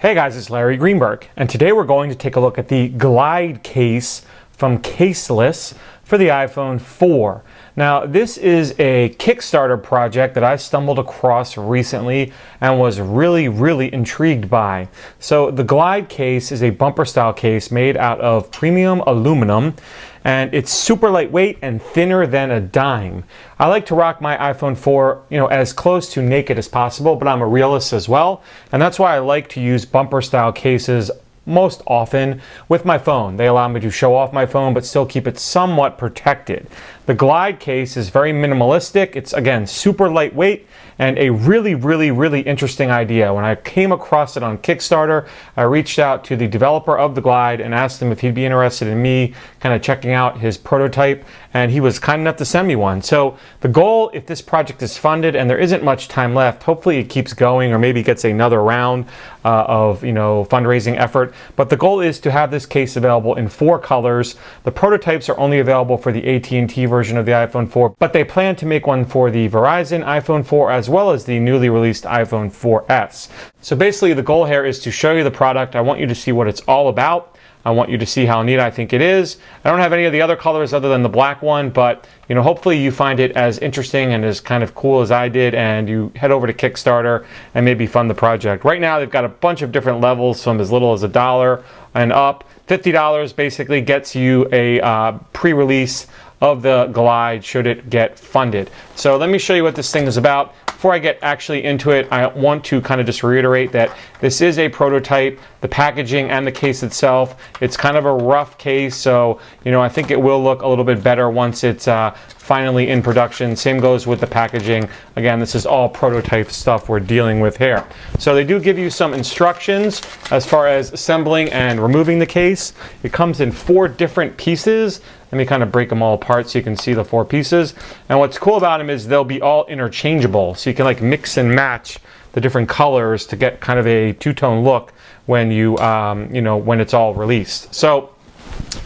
Hey guys, it's Larry Greenberg, and today we're going to take a look at the Glide case from Caseless for the iPhone 4. Now, this is a Kickstarter project that I stumbled across recently and was really intrigued by. So the Glide case is a bumper style case made out of premium aluminum, and it's super lightweight and thinner than a dime. I like to rock my iPhone 4, as close to naked as possible, but I'm a realist as well, and that's why I like to use bumper style cases most often with my phone. They allow me to show off my phone but still keep it somewhat protected. The Glide case is very minimalistic. It's, again, super lightweight and a really interesting idea. When I came across it on Kickstarter, I reached out to the developer of the Glide and asked him if he'd be interested in me kind of checking out his prototype, and he was kind enough to send me one. So the goal, if this project is funded and there isn't much time left, hopefully it keeps going or maybe gets another round of fundraising effort. But the goal is to have this case available in 4 colors. The prototypes are only available for the AT&T version of the iPhone 4, but they plan to make one for the Verizon iPhone 4 as well as the newly released iPhone 4S. So basically the goal here is to show you the product. I want you to see what it's all about. I want you to see how neat I think it is. I don't have any of the other colors other than the black one, but hopefully you find it as interesting and as kind of cool as I did, and you head over to Kickstarter and maybe fund the project. Right now they've got a bunch of different levels from as little as $1 and up. $50 basically gets you a pre-release of the Glide should it get funded. So let me show you what this thing is about. Before I get actually into it, I want to kind of just reiterate that this is a prototype. The packaging and the case itself, it's kind of a rough case, so I think it will look a little bit better once it's finally in production. Same goes with the packaging. Again, this is all prototype stuff we're dealing with here. So they do give you some instructions as far as assembling and removing the case. It comes in 4 different pieces. Let me kind of break them all apart so you can see the 4 pieces. And what's cool about them is they'll be all interchangeable, so you can like mix and match the different colors to get kind of a two-tone look when you when it's all released. So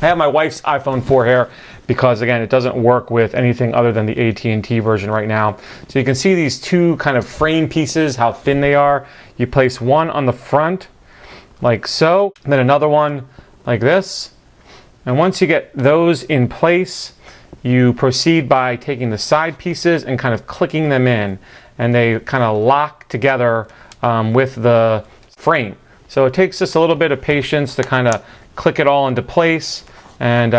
I have my wife's iPhone 4 here because, again, it doesn't work with anything other than the AT&T version right now. So you can see these 2 kind of frame pieces, how thin they are. You place one on the front like so, and then another one like this. And once you get those in place, you proceed by taking the side pieces and kind of clicking them in, and they kind of lock together with the frame. So it takes just a little bit of patience to kind of click it all into place and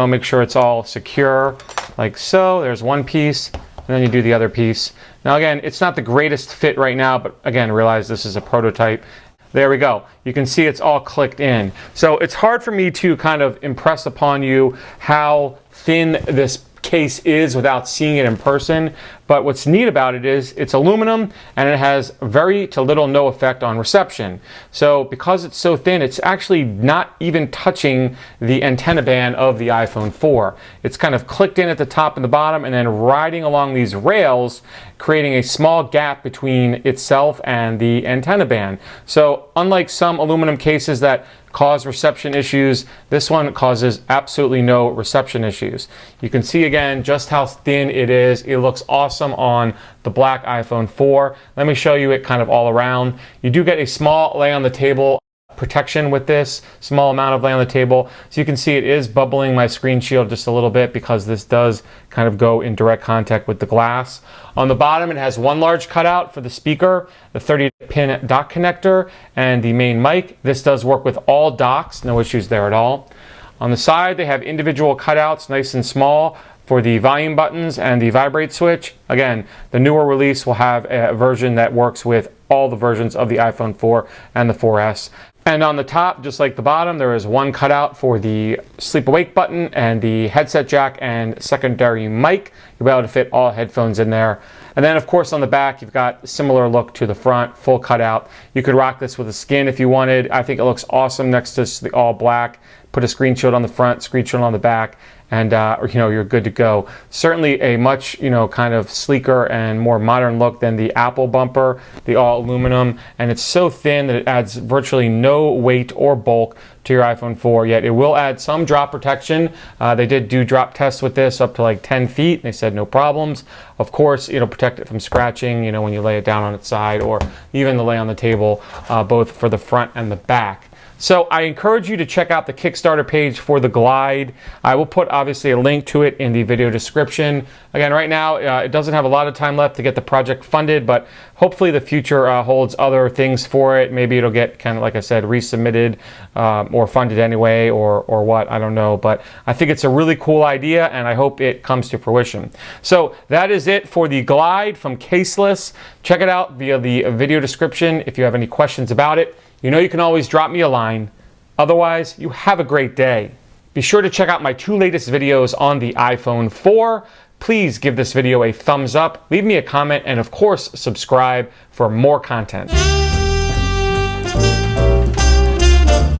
make sure it's all secure like so. There's one piece, and then you do the other piece. Now again, it's not the greatest fit right now, but again, realize this is a prototype. There we go. You can see it's all clicked in. So it's hard for me to kind of impress upon you how thin this case is without seeing it in person. But what's neat about it is it's aluminum and it has very to little no effect on reception. So because it's so thin, it's actually not even touching the antenna band of the iPhone 4. It's kind of clicked in at the top and the bottom and then riding along these rails, creating a small gap between itself and the antenna band. So unlike some aluminum cases that cause reception issues, this one causes absolutely no reception issues. You can see again just how thin it is. It looks awesome on the black iPhone 4. Let me show you it kind of all around. You do get a small lay on the table protection with this, small amount of lay on the table. So you can see it is bubbling my screen shield just a little bit because this does kind of go in direct contact with the glass. On the bottom, it has one large cutout for the speaker, the 30-pin dock connector, and the main mic. This does work with all docks, no issues there at all. On the side, they have individual cutouts, nice and small, for the volume buttons and the vibrate switch. Again, the newer release will have a version that works with all the versions of the iPhone 4 and the 4S. And on the top, just like the bottom, there is one cutout for the sleep awake button and the headset jack and secondary mic. You'll be able to fit all headphones in there. And then of course on the back, you've got a similar look to the front, full cutout. You could rock this with a skin if you wanted. I think it looks awesome next to the all black. put a screen shield on the front, screen shield on the back, and you're good to go. Certainly a much kind of sleeker and more modern look than the Apple bumper, the all aluminum, and it's so thin that it adds virtually no weight or bulk to your iPhone 4, yet it will add some drop protection. They did do drop tests with this up to like 10 feet. They said no problems. Of course, it'll protect it from scratching, when you lay it down on its side or even to lay on the table, both for the front and the back. So I encourage you to check out the Kickstarter page for the Glide. I will put obviously a link to it in the video description. Again, right now it doesn't have a lot of time left to get the project funded, but hopefully the future holds other things for it. Maybe it'll get kind of, like I said, resubmitted or funded anyway, or what, I don't know. But I think it's a really cool idea, and I hope it comes to fruition. So that is it for the Glide from Caseless. Check it out via the video description if you have any questions about it. You can always drop me a line. Otherwise, you have a great day. Be sure to check out my 2 latest videos on the iPhone 4. Please give this video a thumbs up, leave me a comment, and of course, subscribe for more content.